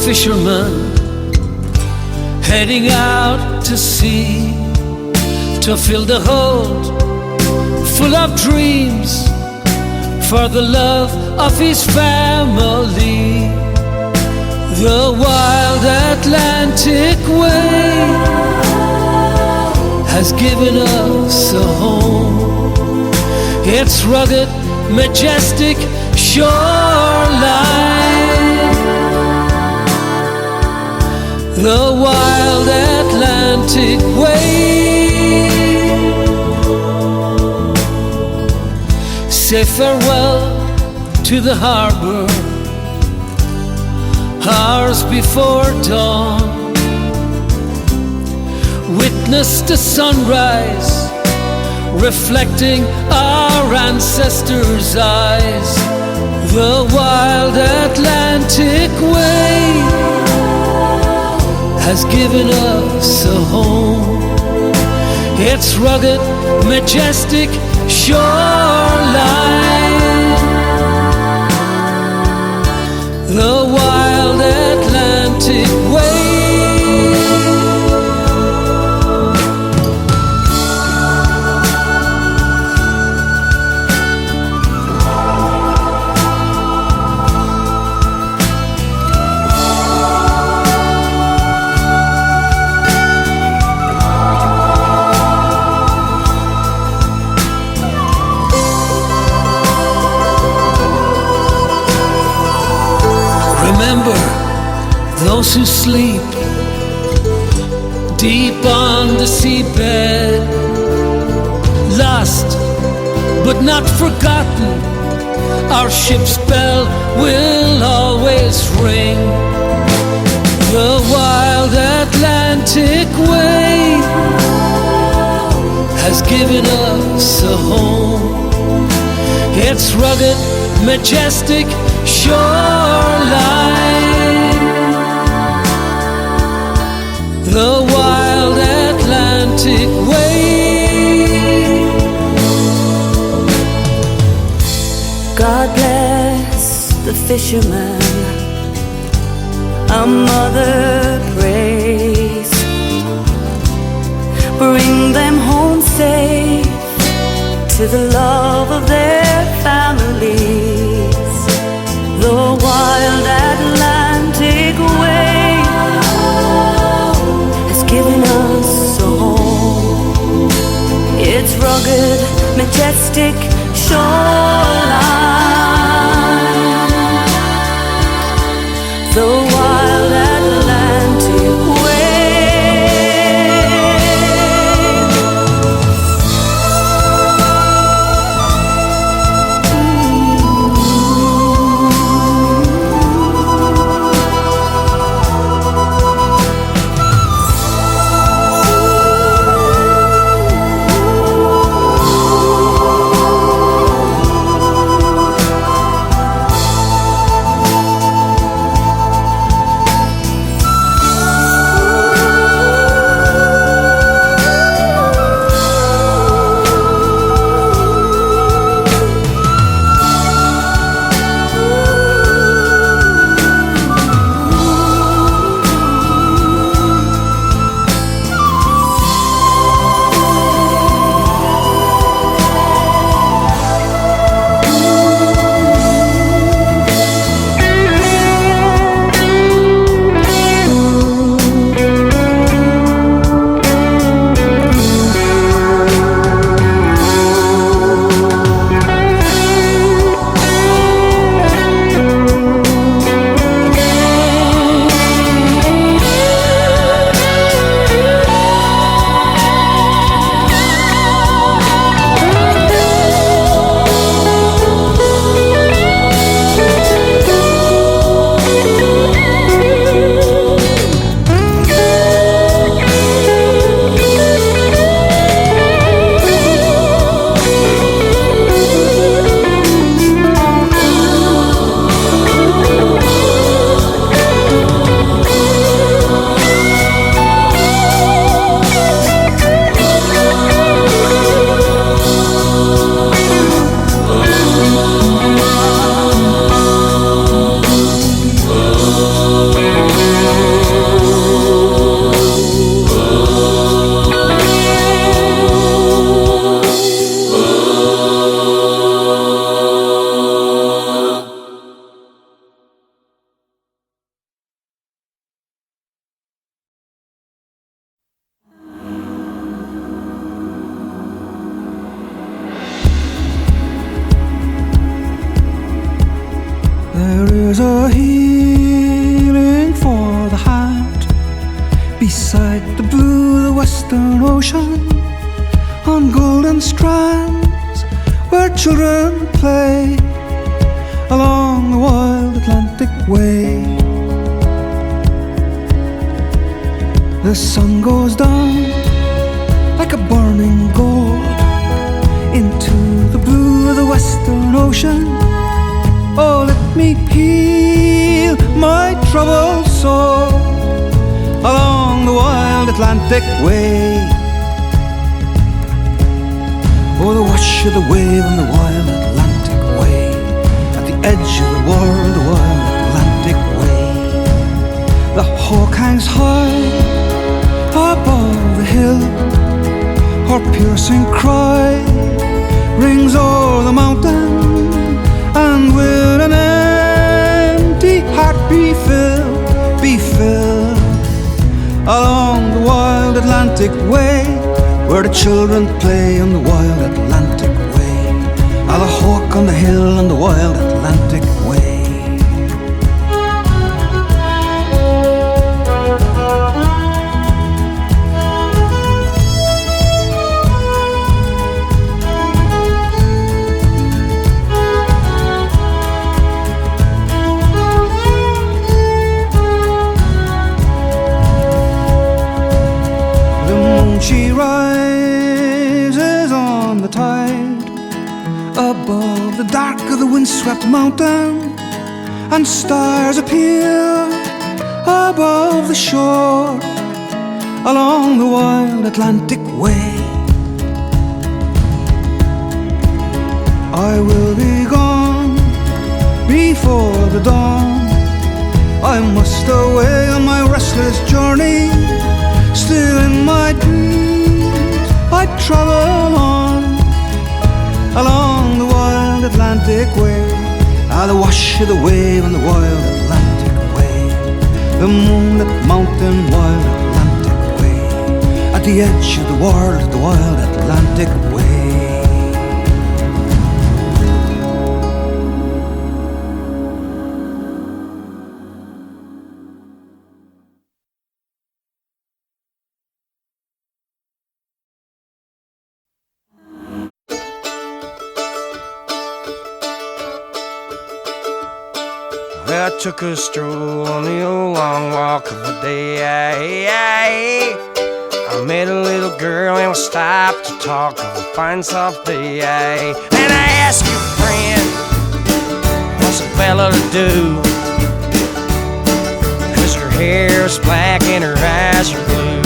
fisherman heading out to sea to fill the hold full of dreams for the love of his family. The wild Atlantic wave has given us a home. Its rugged, majestic shoreline, the wild Atlantic wave. Say farewell to the harbor, hours before dawn. Witness the sunrise reflecting our ancestors' eyes. The wild Atlantic wave has given us a home. Its rugged, majestic shoreline, the wild Atlantic wave. Remember those who sleep deep on the seabed, lost but not forgotten. Our ship's bell will always ring. The wild Atlantic wave has given us a home. Its rugged, majestic shoreline, the wild Atlantic wave. God bless the fisherman, a mother prays. Bring them home safe to the love of their families. The wild Atlantic wave has given us a home. Its rugged, majestic shoreline, the wild Atlantic wave. There's a healing for the heart beside the blue of the Western Ocean, on golden strands where children play along the wild Atlantic way. The sun goes down like a burning gold into the blue of the Western Ocean. Oh, let me heal my troubled soul along the wild Atlantic way. Oh, the wash of the wave on the wild Atlantic way, at the edge of the world, the wild Atlantic way. The hawk hangs high above the hill, her piercing cry rings o'er the mountain, and will an empty heart be filled along the wild Atlantic way, where the children play on the wild Atlantic way. Ah, the hawk on the hill on the wild Atlantic way. She rises on the tide above the dark of the windswept mountain, and stars appear above the shore along the wild Atlantic way. I will be gone before the dawn. I must away on my restless journey. Still in my dreams I travel on along the wild Atlantic way. Ah, the wash of the wave on the wild Atlantic way, the moonlit mountain wild Atlantic way, at the edge of the world, the wild Atlantic way. I took a stroll on the old long walk of the day. I met a little girl and we stopped to talk of a fine soft day. And I asked your friend, what's a fella to do? 'Cause her hair is black and her eyes are blue.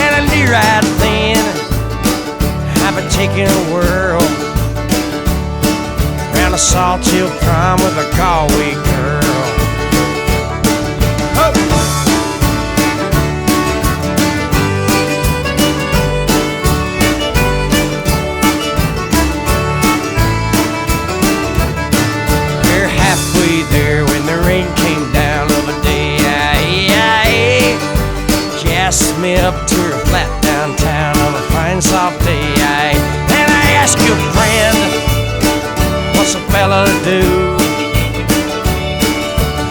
And I knew right then I've been taking a whirl around a Salt Hill prom with a Galway girl. Oh. We're halfway there when the rain came down of a day. She asked me up to her flat downtown on a fine soft day. And I asked your friend, what's a fella to do?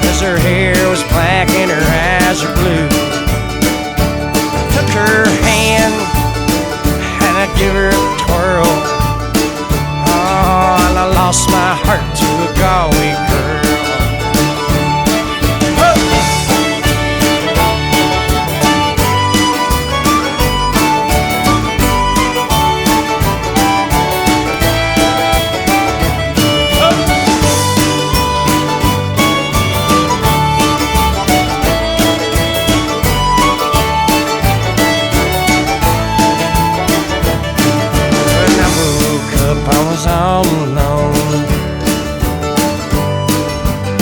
'Cause her hair was black and her eyes are blue. I took her hand and I give her a twirl. Oh, and I lost my heart to a Galway girl. All alone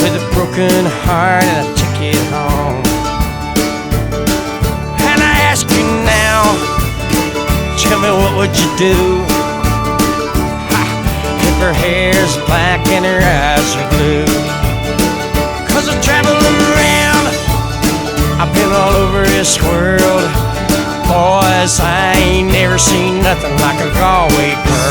with a broken heart and a ticket home. And I ask you now, tell me what would you do if her hair's black and her eyes are blue? 'Cause I'm traveling around, I've been all over this world. Boys, I ain't never seen nothing like a Galway girl.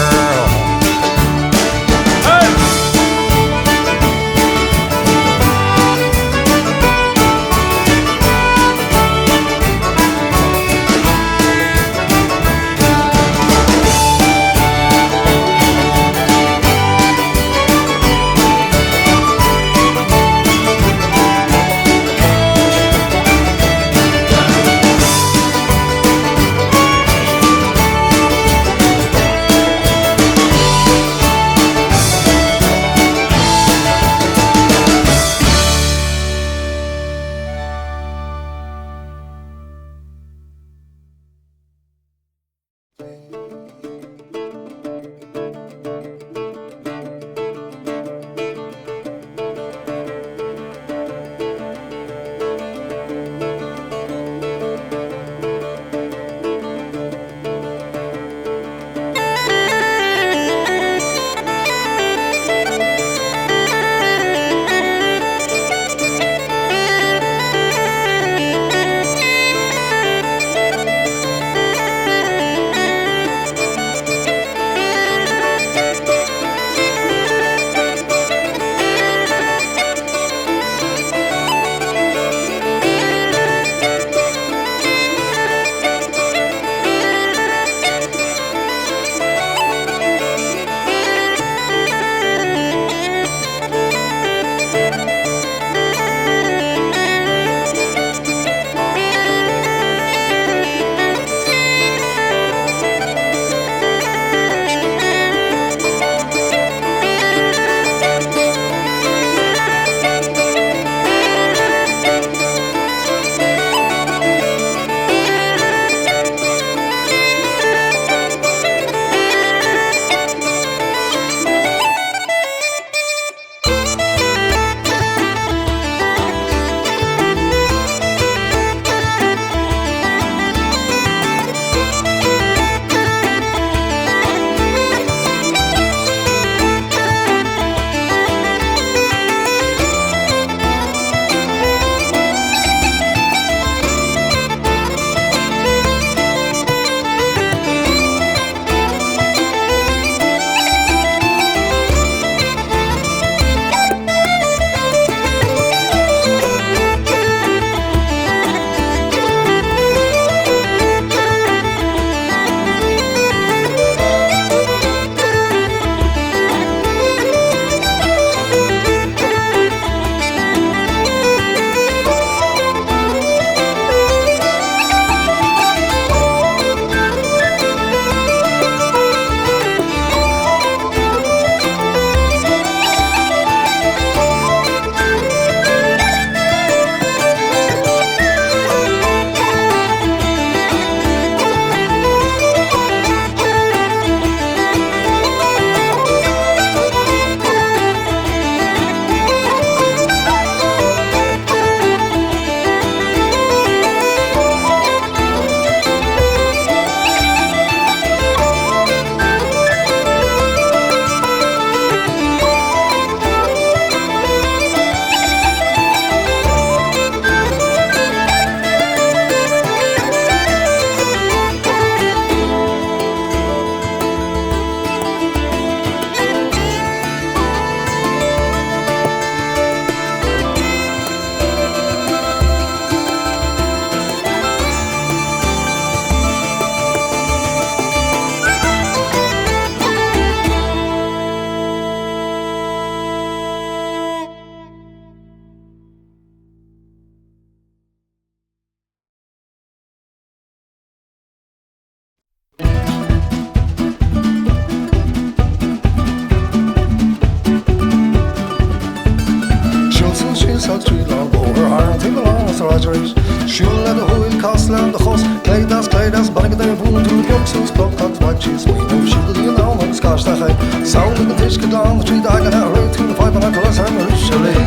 Rogers. Siúl le a húil cos le an de chos, cléidas, bannig a bhún tú boxús, blogtags, matches, sweetum, siúl í an ám agus cásta chaid. Sound in the dish go down the tree dagan out right through the five and I call us I'm a chalet.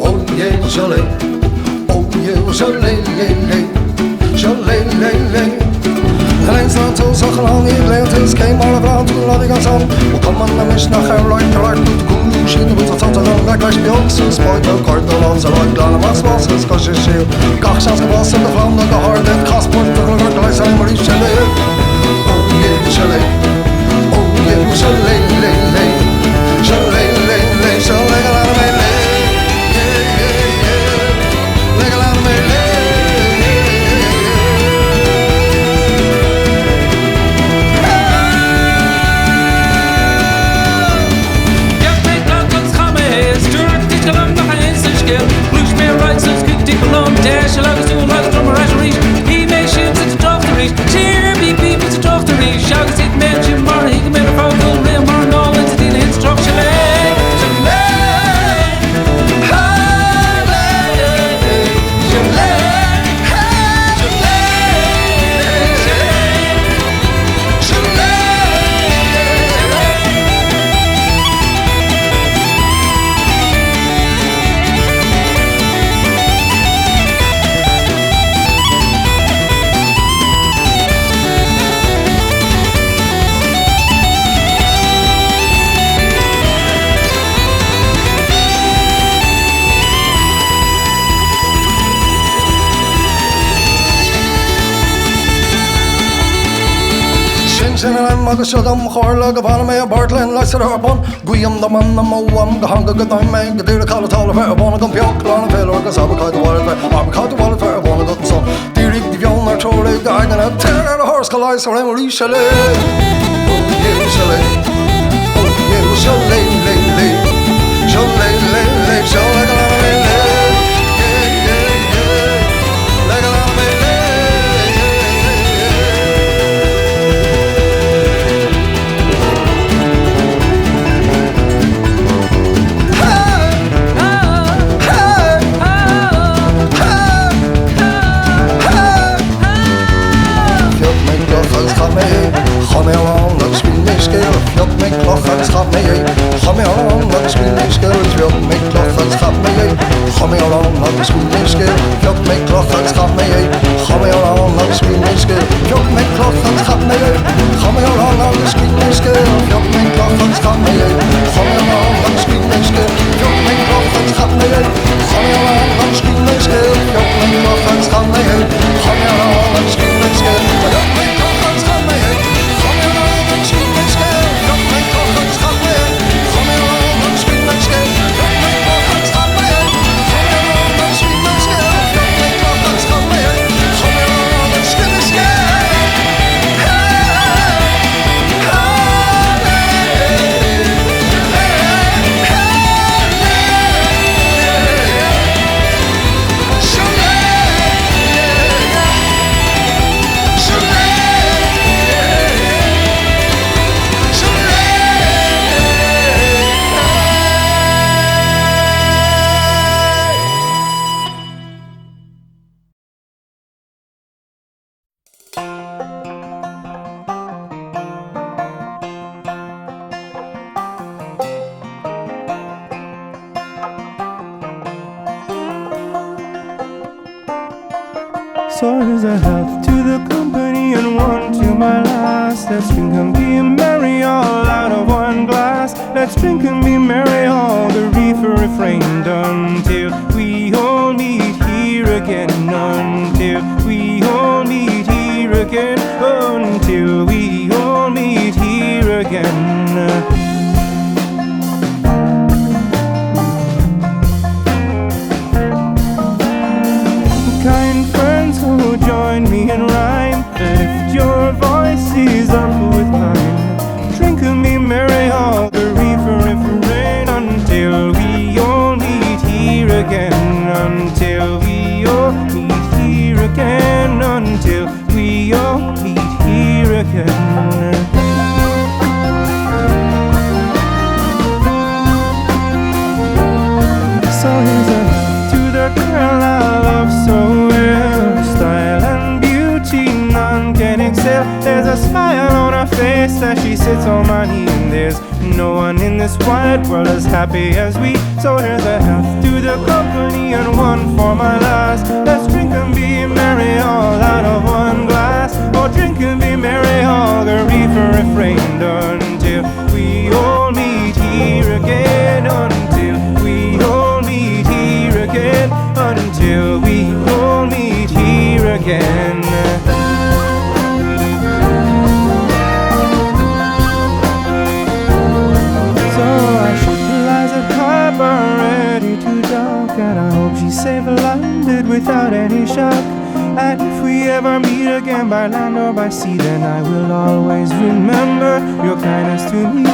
Oh yeah, chalet. Oh yeah, chalet, chalet, chalet. The lanes on to such a long Atlantis came all around to the loading on some. Well, come on, the mission of hair right, the right to the cool machine with the sons of them like the oxes, spoiled the card, the loves, the right, gone, and what's lost, the Scottish shield. Gosh, I was going to send the flown, the hard, the cost point, the colour, the lights, I'm a chalet. Oh yeah, chalet. Oh yeah, chalet, chalet, chalet, chalet, chalet, agus siadam chorla go bhana mé a bartlein leis ar arbon Guiam na man na móam go hanga go daim me go dúra call tal fer arbona go peoc lá na féil agus abacáid bhil fer abacáid bhil fer arbona go son Dírig di bheon ar tróla gaigan a tear ar a hors go leis ar émarí chalet Oh yeah chalet Oh yeah chalet chalet chalet chalet chalet Chame along, like screen me scale. Fiot me cloch and schap me. Chame along, like screen me scale. Fiot me cloch and schap me. Chame along, like screen me scale. Fiot me cloch and schap me. Chame along, like screen me scale. Fiot me cloch and schap me. Chame along, like screen me scale. Fiot me cloch and schap me. Chame along, like screen me scale. Fiot me cloch and schap me. Chame along, like screen me scale. Fiot me cloch and schap me. Chame along, like screen me scale. Fiot me cloch and schap me. So here's a health to the company and one to my last. Let's drink and be merry all out of one glass. Let's drink and be merry all the reefer refrained until we all meet here again. Until we all meet here again. Until we all meet here again. Kind friends who join me in rhyme, lift your voices up with mine. Drink and be merry all the reefer refrain until we all meet here again. Until we all meet here again. sail. There's a smile on her face as she sits on my knee, and there's no one in this wide world as happy as we. So here's a health to the company and one for my lass. Let's drink and be merry all out of one glass. Oh, drink and be merry, all the reefer refrained until we all meet here again. Until we all meet here again. Until we all meet here again. So our ship lies at harbor ready to dock, and I hope she's safe landed without any shock. And if we ever meet again by land or by sea, then I will always remember your kindness to me.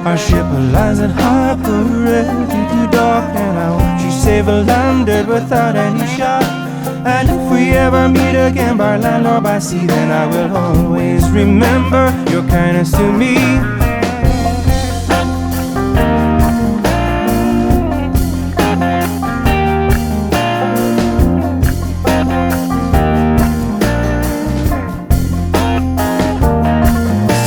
Our ship lies at harbor ready to dock, and I hope she's safe landed without any shock. And if we ever meet again by land or by sea, then I will always remember your kindness to me.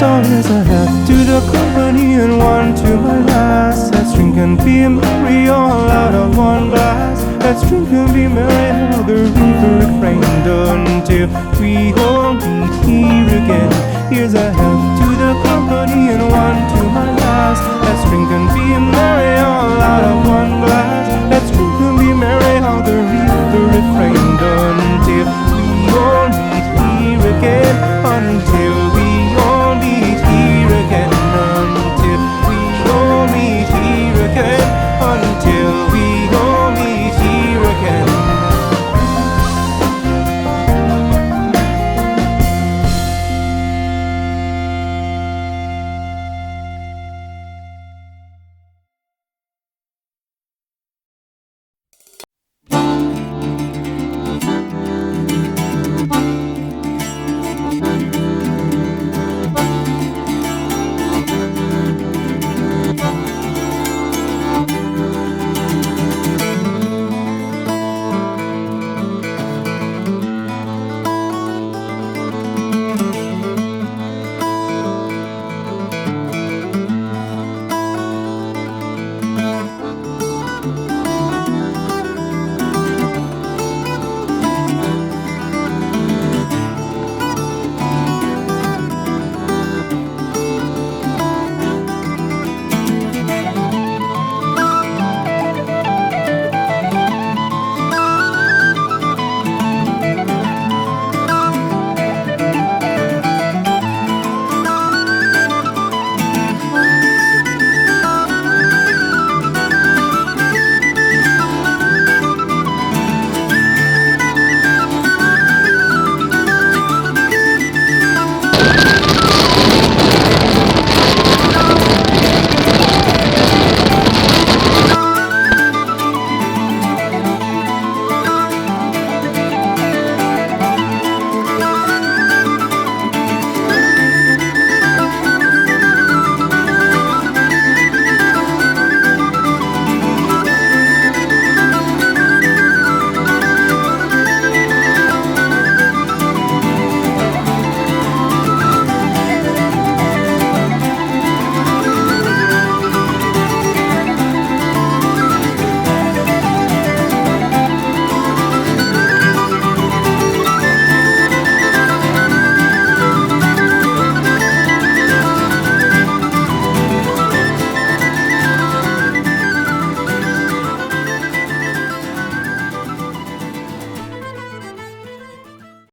So here's a health to the company and one to my lass. Let's drink and be merry all out of one glass. Let's drink and be merry, all the reefer refrained until we all meet here again. Here's a health to the company and one to my lass. Let's drink and be merry all out of one glass. Let's drink and be merry, all the reefer refrained until we all meet